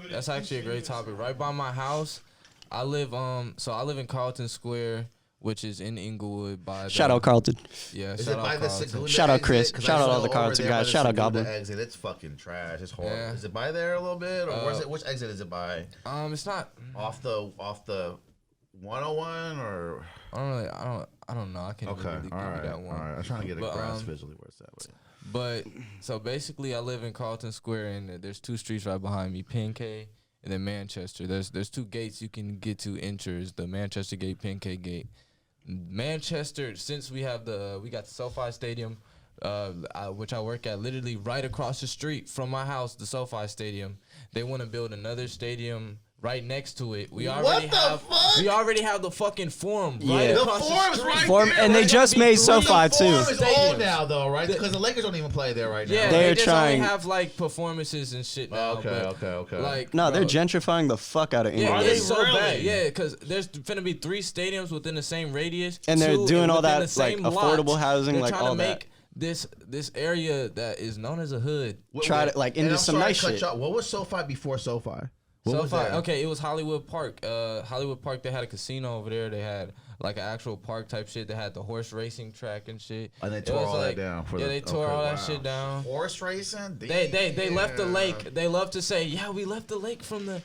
That's actually a great topic. Right by my house, I live in Carlton Square, which is in Inglewood. Shout out Carlton. Yeah, shout out Chris. Shout out all the Carlton guys. Shout out Goblin. Exit. It's fucking trash. It's horrible. Yeah. Is it by there a little bit, or where's it? Which exit is it by? It's not off the 101 or. I don't know. I can't really give you that one. All right. I'm trying to get a grasp visually where it's at. But so basically, I live in Carlton Square, and there's two streets right behind me, Pancake and then Manchester. There's two gates you can get to enter. The Manchester Gate, Pancake Gate. Manchester, since we got the SoFi Stadium which I work at, literally right across the street from my house, the SoFi Stadium. They want to build another stadium right next to it. We already have the fucking Forum right across the street. Right there, and they just made SoFi too. The Forum is old now though, right? Because the Lakers don't even play there right now. Yeah, they're they just trying. only have like performances and shit now. Okay. Like, No, bro, they're gentrifying the fuck out of yeah, England. it's so really? bad. Yeah, because there's finna be 3 stadiums within the same radius. And they're doing all within that, the same like, affordable lots. housing, They're like, trying all to that. make this area that is known as a hood. Try to like into some nice shit. What was SoFi before SoFi? What was SoFi, that? okay, it was Hollywood Park. Hollywood Park, they had a casino over there. They had like an actual park type shit. They had the horse racing track and shit. And they tore all that down. They tore all that shit down. Horse racing? They left the lake. They love to say, yeah, we left the lake from the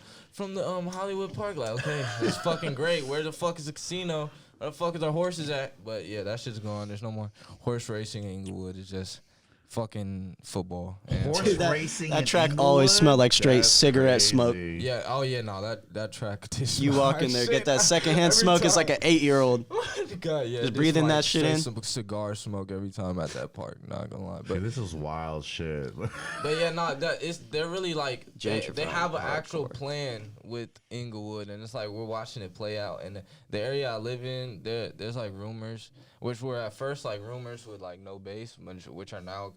Hollywood Park. Like, okay, it's fucking great. Where the fuck is the casino? Where the fuck is our horses at? But yeah, that shit's gone. There's no more horse racing in Inglewood. It's just fucking football. And Horse racing. That in track Inglewood? always smelled like straight That's cigarette crazy. smoke. yeah, oh yeah, no, that track. You walk in there, get that secondhand Every smoke. It's time. like an 8-year-old. God, yeah, Just breathing like that shit straight in. Some cigar smoke every time at that park. Not gonna lie, Okay, but this is wild shit. yeah, no, they're really like they Gentrifying have an actual hardcore. plan with Inglewood, and it's like we're watching it play out. And the area I live in, there's like rumors, which were at first like rumors with like no base, which are now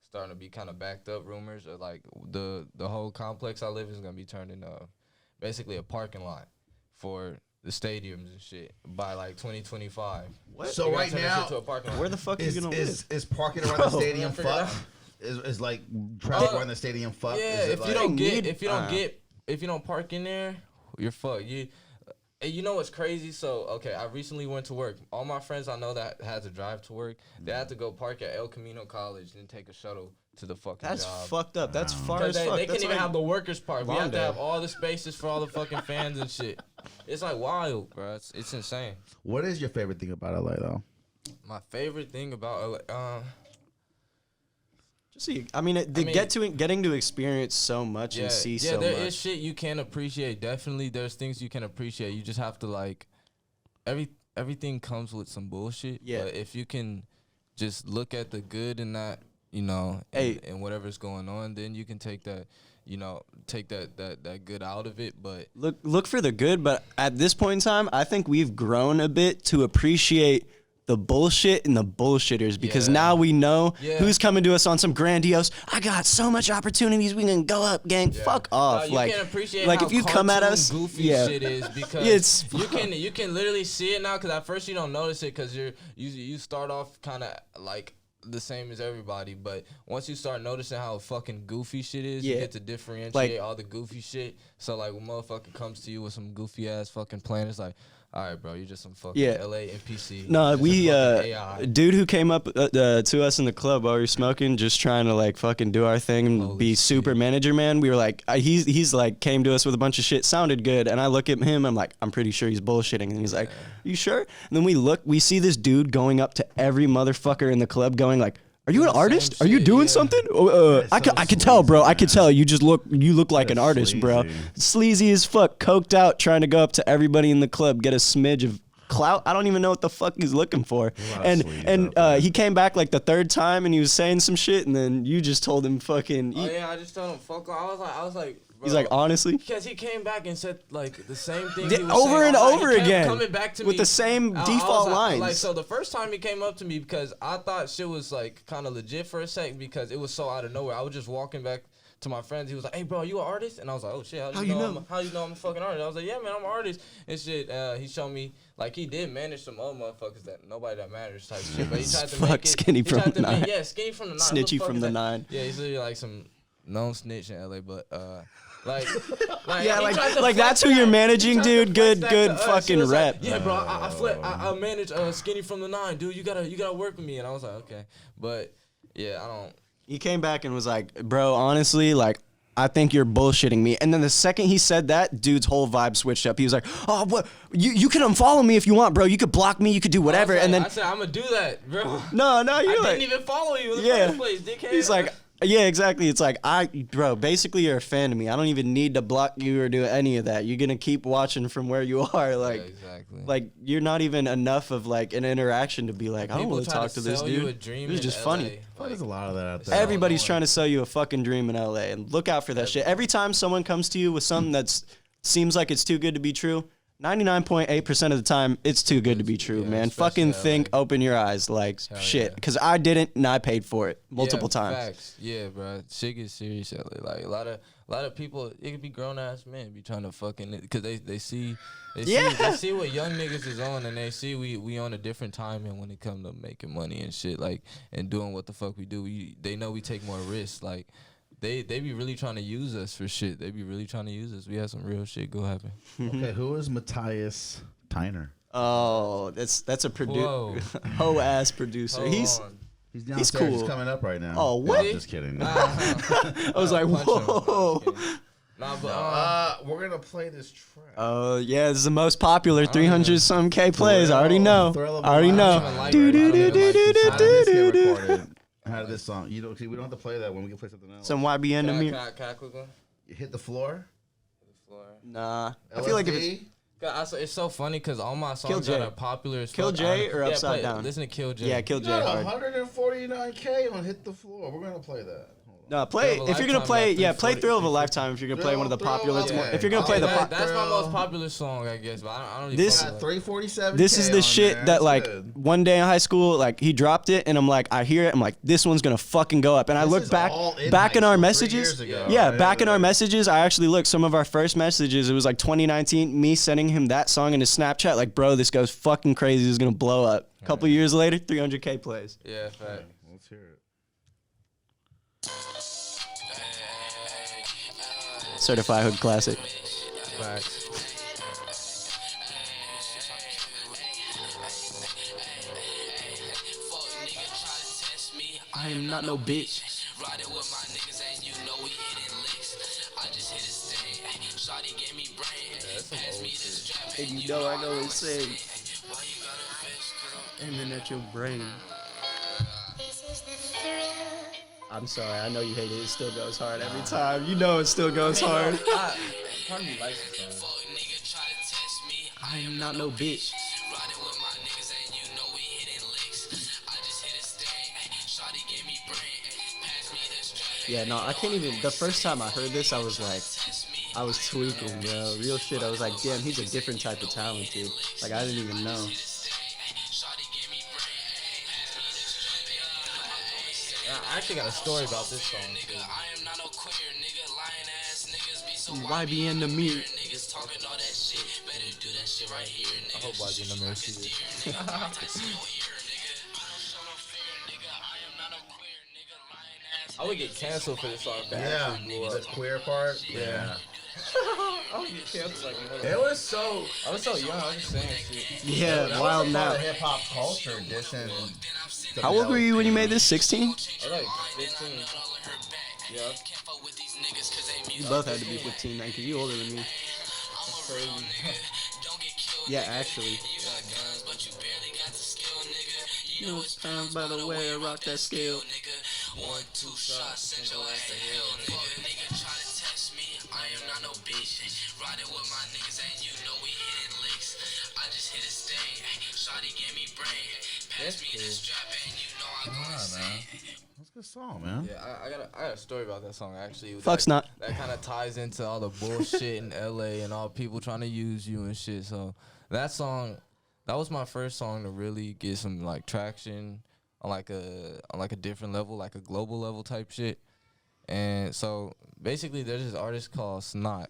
starting to be kind of backed up rumors. Of like the whole complex I live in is gonna be turned into basically a parking lot for the stadiums and shit by like 2025. What? So They're gonna right turn this now, shit to a parking lot. Where the fuck are you gonna live? is parking around the stadium Figure it out. fucked? Is like traffic around the stadium fucked? Yeah, Is it if like, you don't park in there, you're fucked. You know what's crazy? So okay, I recently went to work. All my friends I know that had to drive to work, they had to go park at El Camino College and take a shuttle to the fucking That's job. fucked up. That's far Because as fuck. they can't That's even like have the workers park. We have to Lawndale. have all the spaces for all the fucking fans and shit. It's like wild, bro. It's insane. What is your favorite thing about LA though? My favorite thing about See, I mean, getting to experience so much and see so there much. is shit you can appreciate. Definitely, there's things you can appreciate. You just have to like everything comes with some bullshit. Yeah. But if you can just look at the good in that, and whatever's going on, then you can take that, that good out of it. But Look for the good, but at this point in time, I think we've grown a bit to appreciate the bullshit and the bullshitters because Yeah. now we know Yeah. who's coming to us on some grandiose. I got so much opportunities. We can go up, gang. Fuck off. You like, can appreciate like how if you come at cartoon us, goofy yeah. shit is because It's you can literally see it now. Because at first you don't notice it because you start off kind of like the same as everybody, but once you start noticing how fucking goofy shit is, you Yeah. get to differentiate Like- all the goofy shit. So like when motherfucker comes to you with some goofy ass fucking plan, it's like, all right, bro, you're just some fucking Yeah. LA NPC. No, Just we a fucking AI. dude who came up to us in the club while we were smoking, just trying to like fucking do our thing and Holy be super shit. manager man. We were like, he's like came to us with a bunch of shit, sounded good, and I look at him, I'm like, I'm pretty sure he's bullshitting, and he's like, you sure? And then we see this dude going up to every motherfucker in the club, going like, are you an The same artist? Are you shit, doing yeah. something? I so could tell, bro. I could sleazy, tell. You just look like an That's artist, bro. sleazy. Sleazy as fuck, coked out, trying to go up to everybody in the club, get a smidge of clout. I don't even know what the fuck he's looking for. lot of sleaze out And there. he came back like the third time and he was saying some shit, and then you just told him fucking. Oh yeah, I just told him fuck off. I was like, bro, He's like, honestly. because he came back and said like the same thing Yeah, he was over saying and all night. over He kept again, coming back to with me the same I was default like, lines. Like so, the first time he came up to me because I thought shit was like kind of legit for a sec because it was so out of nowhere. I was just walking back to my friends. He was like, "Hey, bro, you an artist?" And I was like, "Oh shit, how you know? How you know I'm a fucking artist?" I was like, "Yeah, man, I'm an artist." And shit, he showed me like he did manage some other motherfuckers that nobody that matters type shit. But he tried to Fuck make it. Skinny he from tried the to make- Nine. Yeah, Skinny from the Nine. Snitchy Who the fuck from is the that? Nine. Yeah, he's literally like some known snitch in LA, but like Yeah, he tried to like that's flex who you're that. managing, He tried to dude. flex Good that to us. He fucking was like, rep. yeah, bro, I manage Skinny from the Nine, dude. You gotta work with me, and I was like, okay, but yeah, I don't. He came back and was like, bro, honestly, like, I think you're bullshitting me. And then the second he said that, dude's whole vibe switched up. He was like, oh, what? You can unfollow me if you want, bro. You could block me. You could do whatever. I and then I said I'm gonna do that, bro. no, I you're like, didn't even follow you in the yeah. first place, dickhead. He's like, Yeah, exactly. It's like, bro, basically you're a fan of me. I don't even need to block you or do any of that. You're going to keep watching from where you are. Like, exactly. Like, you're not even enough of, like, an interaction to be like, I don't want to talk to this dude. It's just funny. Like, there's a lot of that out there. Everybody's trying to sell you a fucking dream in LA, and look out for that shit. Every time someone comes to you with something that seems like it's too good to be true, 99.8% of the time, it's too good to be true, man. Fucking think, open your eyes, like, shit. Because I didn't, and I paid for it multiple times. Facts. Yeah, bro. Shit gets serious. Like, a lot of people, it could be grown-ass men be trying to fucking, because they see what young niggas is on, and they see we on a different time, and when it come to making money and shit, like, and doing what the fuck we do, they know we take more risks, like, They be really trying to use us for shit. They be really trying to use us. We had some real shit go happen. Okay, who is Matthias Tyner? Oh, that's a hoe ass producer. He's cool. He's coming up right now. Oh, what? I'm just kidding. I was like, whoa. Nah, but we're gonna play this track. Yeah, this is the most popular 300 some K plays. I already know. How did this song? We don't have to play that one. We can play something else. Some YBN to me. Can I quick one? You hit the floor. Nah, LSD? I feel like if it's so funny because all my songs that are popular as Kill fuck. Jay or Upside Down? Listen to Kill Jay. Yeah, Kill Jay. You got 149K on Hit the Floor. We're gonna play that. No, play if you're gonna play. Yeah, play Thrill of a Lifetime. If you're gonna play one of the popular. If you're gonna play that's my most popular song, I guess. But I don't even. This 347. This is the shit that like one day in high school, like he dropped it, and I'm like, I hear it, I'm like, this one's gonna fucking go up. And I look back in our messages. Back in our messages, I actually looked some of our first messages. It was like 2019, me sending him that song in his Snapchat, like, bro, this goes fucking crazy. This is gonna blow up. A couple years later, 300K plays. Yeah, fact. Let's hear it. Certified Hood Classic. Facts. I am not no bitch. Riding with my niggas and you know we hitting licks. I just hit his thing. Shawty gave me brain. Pass me this strap. And you know I know it's saying. Why you got a fish, girl? Aiming at your brain. This is the thrill. I'm sorry, I know you hate it. It still goes hard every time. You know it still goes hard. Part of me likes this song. Fuck nigga try to test me. I am not no bitch. Riding with my niggas and you know we hitting licks. I just hit his thing. Shawty gave me brain. Pass me this strap. Yeah, no, I can't even. The first time I heard this, I was like, I was tweaking, bro. Real shit. I was like, damn, he's a different type of talent, dude. Like, I didn't even know. I actually got a story about this song too. I am not no queer nigga. Lying ass niggas be so YBN to me. niggas talking all that shit. Better do that shit right here, nigga. I hope I get no mercy. I would get canceled for this song. Yeah, the queer part. Yeah. I would get canceled like It was so. I was so young. I was just saying shit. Yeah, wild now. Hip hop culture dissing. How old were you when you made this? 16? I was like 15. Yeah. You both had to be 15, man, because you older than me. Yeah, actually. You know, it's time by the way I rock that scale. 1, 2 shots, send your ass to hell, nigga. Try to test me, I am not no bitch. Riding with my niggas and you know we hitting licks. I just hit his thing, shawty gave me brain. Pass me this strap and you know I go insane. That's a good song, man. Yeah, I got a story about that song actually. Fuck's not. That kind of ties into all the bullshit in LA and all people trying to use you and shit. So that song, that was my first song to really get some like traction on like a different level, like a global level type shit. And so basically, there's this artist called Snot.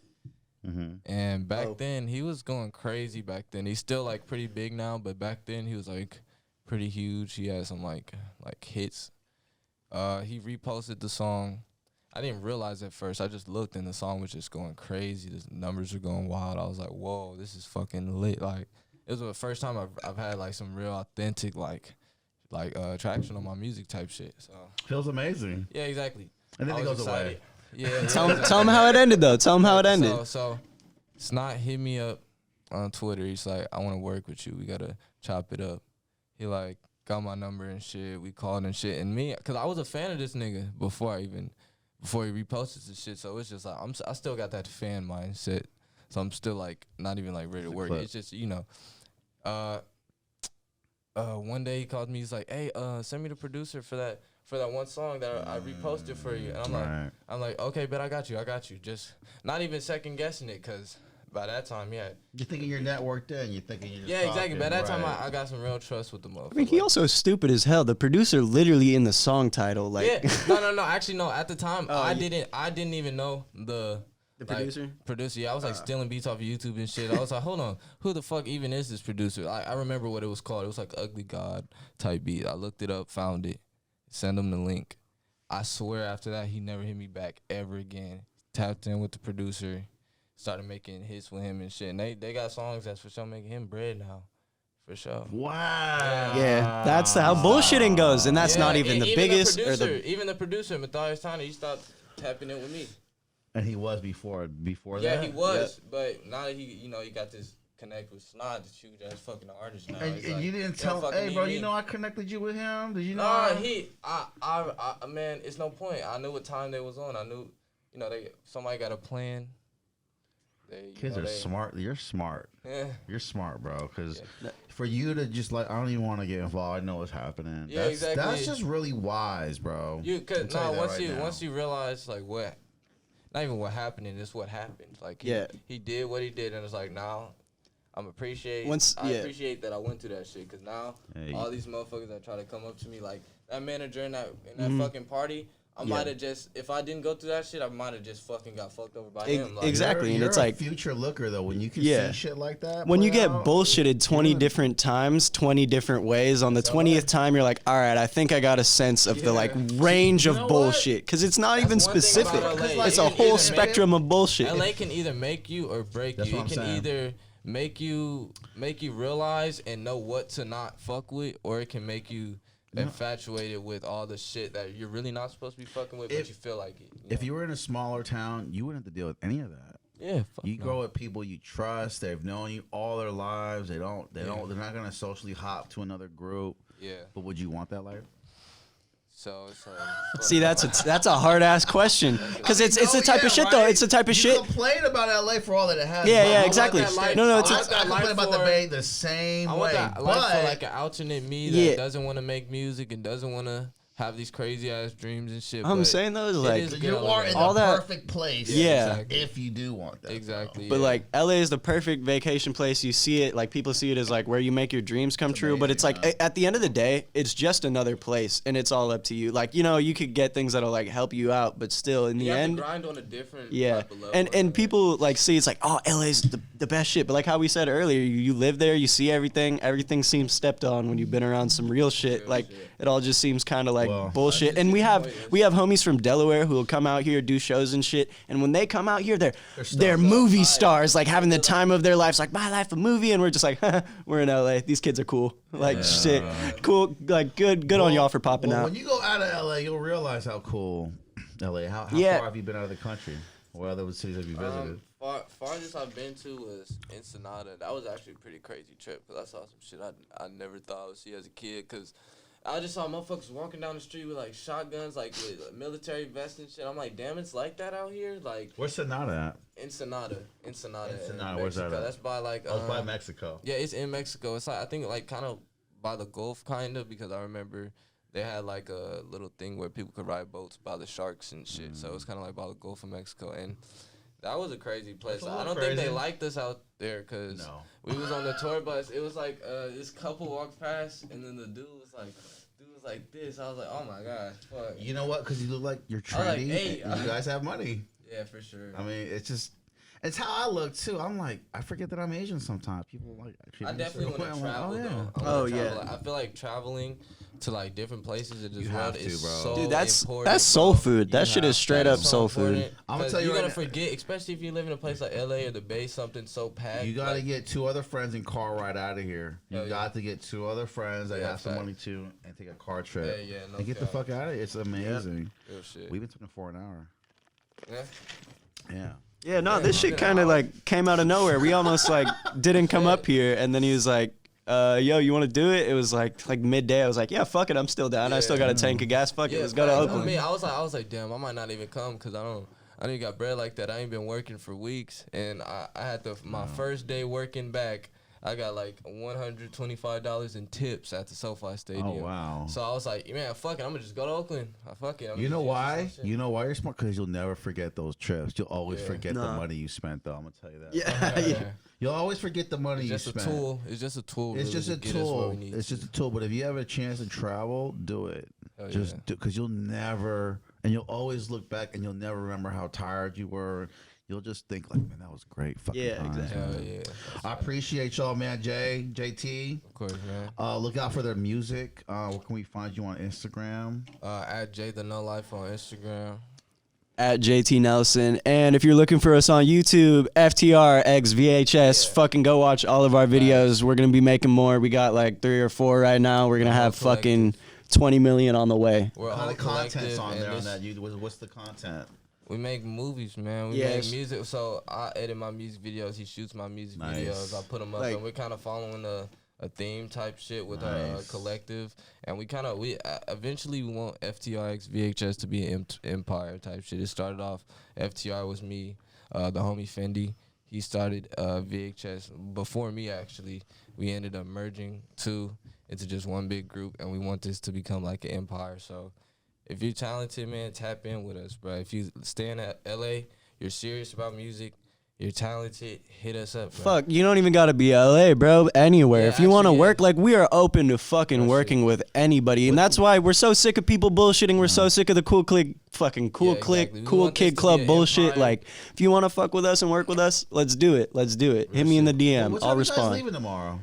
And back then, he was going crazy back then. He's still like pretty big now, but back then he was like pretty huge. He had some like hits. He reposted the song. I didn't realize at first. I just looked and the song was just going crazy. The numbers are going wild. I was like, whoa, this is fucking lit. Like, it was the first time I've had like some real authentic like traction on my music type shit. So Feels amazing. yeah, exactly. And then I it was goes excited. away. Yeah. Tell him how it ended, though. Tell him how it ended. So Snot hit me up on Twitter. He's like, I want to work with you. We gotta chop it up. He like got my number and shit. We called and shit. And me, cause I was a fan of this nigga before he reposted this shit. So it's just like I still got that fan mindset. So I'm still like not even like ready to work. It's just one day he called me. He's like, "Hey, send me the producer for that one song that I reposted for you." And I'm like, "Okay, but I got you. Just not even second guessing it, cause by that time, yeah. You're thinking your network then. You're thinking you're just exactly. By that time, I got some real trust with the motherfucker. I mean, he also stupid as hell. The producer literally in the song title, like. Yeah. No. Actually, no. At the time, I didn't even know the producer. Yeah, I was like stealing beats off of YouTube and shit. I was like, hold on, who the fuck even is this producer? I remember what it was called. It was like Ugly God type beat. I looked it up, found it, sent him the link. I swear after that, he never hit me back ever again. Tapped in with the producer, started making hits with him and shit. And they got songs that's for sure making him bread now. For sure. Wow. Yeah, that's how bullshitting goes, and that's not even the biggest. Even the producer, Matthias Tana, he stopped tapping in with me. And he was before that? Yeah, he was. Yep. But now that he got this connect with Snod, that you just fucking an artist now. And you didn't tell him, hey, bro, you know I connected you with him? Did you know? Nah, man, it's no point. I knew what time they was on. I knew, somebody got a plan. Kids are smart. You're smart. Yeah. You're smart, bro. Because for you to just like, I don't even want to get involved. I know what's happening. Yeah, exactly. That's just really wise, bro. Once you realize like what. Not even what happened, it's what happened. Like he did what he did, and it's like now I appreciate that I went through that shit, because now all these motherfuckers that try to come up to me like that manager in that fucking party, I might have just, if I didn't go through that shit, I might have just fucking got fucked over by him. Like, exactly, and it's a like future looker though. When you can see shit like that, when you get bullshitted 20 different times, 20 different ways, on the 20th time you're like, all right, I think I got a sense of the like range of bullshit, because it's not even specific. It's a whole spectrum of bullshit. LA can either make you or break you. It can either make you realize and know what to not fuck with, or it can make you infatuated with all the shit that you're really not supposed to be fucking with, but you feel like it. If you were in a smaller town, you wouldn't have to deal with any of that. Yeah, you grow with people you trust. They've known you all their lives. They're not gonna socially hop to another group. Yeah. But would you want that life? So it's see, that's a hard ass question, because it's the type of shit though. It's the type of shit. You complain about LA for all that it has. Yeah, exactly. No, it's I complain about the Bay the same way. I want for like an alternate me that doesn't want to make music and doesn't want to have these crazy ass dreams and shit. I'm saying though, like you are in the perfect place. Yeah, if you do want that. Exactly. But like LA is the perfect vacation place. You see it, like people see it as like where you make your dreams come true. But it's like at the end of the day, it's just another place, and it's all up to you. Like you could get things that'll like help you out, but still in the end, you have to grind on a different type of level. And people like see it's like, oh, LA's the best shit. But like how we said earlier, you live there, you see everything. Everything seems stepped on when you've been around some real shit. Like it all just seems kind of like bullshit. And we have homies from Delaware who will come out here, do shows and shit. And when they come out here, they're movie stars, like having the time of their lives, like my life a movie. And we're just like, we're in LA. These kids are cool. Like shit, cool. Like good on y'all for popping out. When you go out of LA, you'll realize how cool LA. How far have you been out of the country? What other cities have you visited? Farthest I've been to was Ensenada. That was actually a pretty crazy trip, because I saw some shit I never thought I would see as a kid. Because I just saw motherfuckers walking down the street with like shotguns, like with military vests and shit. I'm like, damn, it's like that out here. Like, where's Ensenada at? Ensenada. Where's that at? That's by like. It's by Mexico. Yeah, it's in Mexico. It's like, I think like kind of by the Gulf, kind of, because I remember they had like a little thing where people could ride boats by the sharks and shit. So it's kind of like by the Gulf of Mexico, and that was a crazy place. I don't think they liked us out there, because we was on the tour bus. It was like this couple walked past, and then the dude was like this. I was like, oh my gosh, fuck. You know what? Because you look like you're trendy. Like, hey, and you guys have money. Yeah, for sure. I mean, it's how I look too. I'm like, I forget that I'm Asian sometimes. People like. I definitely want to travel though. Oh yeah. Like, I feel like traveling to like different places in this world is bro. so Dude, that's important, soul food. That shit is straight up soul food. I'm gonna tell you, you're gonna forget, especially if you live in a place like LA or the Bay, something so packed. You gotta get 2 other friends and car ride out of here. You got to get 2 other friends that have some money too, and take a car trip. And get the fuck out of here. It's amazing. Real shit. We've been talking for an hour. Yeah. Yeah, no, this shit kind of like came out of nowhere. We almost like didn't come up here, and then he was like, yo, you want to do it? It was like midday. I was like, yeah, fuck it, I'm still down. I still got a tank of gas. Fuck it, let's go to Oakland. I mean, I was like, damn, I might not even come because I didn't even got bread like that. I ain't been working for weeks, and I had my first day working back. I got like $125 in tips at the SoFi Stadium. Oh, wow. So I was like, man, fuck it. I'm going to just go to Oakland. Fuck it. You know why? You know why you're smart? Because you'll never forget those trips. You'll always forget the money you spent, though. I'm going to tell you that. Yeah. You'll always forget the money you spent. It's just a tool. It's just a tool. It's just a tool. But if you have a chance to travel, do it. Just do, because you'll never, and you'll always look back and you'll never remember how tired you were. You'll just think like, man, that was great. Fucking times, exactly. I appreciate y'all, man. JT. Of course, man. Look out for their music. Where can we find you on Instagram? At Jaythenolife on Instagram. At JT Nelson. And if you're looking for us on YouTube, FTR X VHS, fucking go watch all of our videos. We're going to be making more. We got like 3 or 4 right now. We're going to have fucking 20 million on the way. What kind of content's on there on that? What's the content? We make movies, man. We make music. So I edit my music videos. He shoots my music videos. I put them up, and we're kind of following a theme type shit with our collective. And we eventually we want FTRX VHS to be an empire type shit. It started off, FTR was me, the homie Fendi. He started VHS before me, actually. We ended up merging two into just one big group, and we want this to become like an empire. So if you're talented, man, tap in with us, bro. If you stay in LA, you're serious about music, you're talented, hit us up, bro. Fuck, you don't even gotta be LA, bro. Anywhere. If you want to work, like, we are open to fucking working with anybody. And that's why we're so sick of people bullshitting. We're so sick of the cool kid club bullshit. Empire. Like, if you want to fuck with us and work with us, let's do it. Let's do it. Hit me in the DM. What I'll time respond. You guys leaving tomorrow?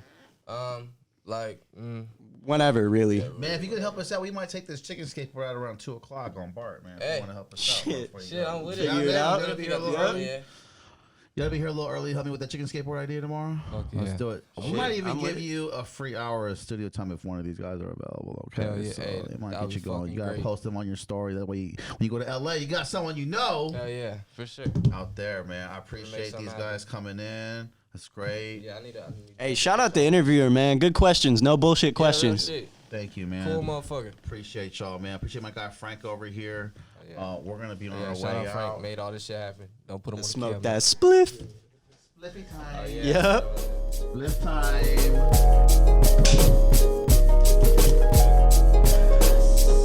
Whenever, really. Man, if you could help us out, we might take this chicken skateboard out around 2 o'clock on Bart, man. If you want to help us out. Shit, I'm with it. You gotta be here a little early. You gotta be here a little early. Help me with that chicken skateboard idea tomorrow. Let's do it. We might even give you a free hour of studio time if one of these guys are available. Okay, Hell yeah. So Hey, it might that'll get you be going. You gotta fucking post them on your story. That way, when you go to LA, you got someone you know. Hell yeah, for sure. Out there, man. I appreciate these guys coming in. That's great. Yeah, I need to. Hey, shout out the interviewer, man. Good questions. No bullshit questions. Thank you, man. Cool motherfucker. Appreciate y'all, man. Appreciate my guy Frank over here. We're gonna be on our shout way out. Frank out. made all this shit happen. Don't put him on the Smoke camera. that spliff. Spliffy time. Yep. Spliff time.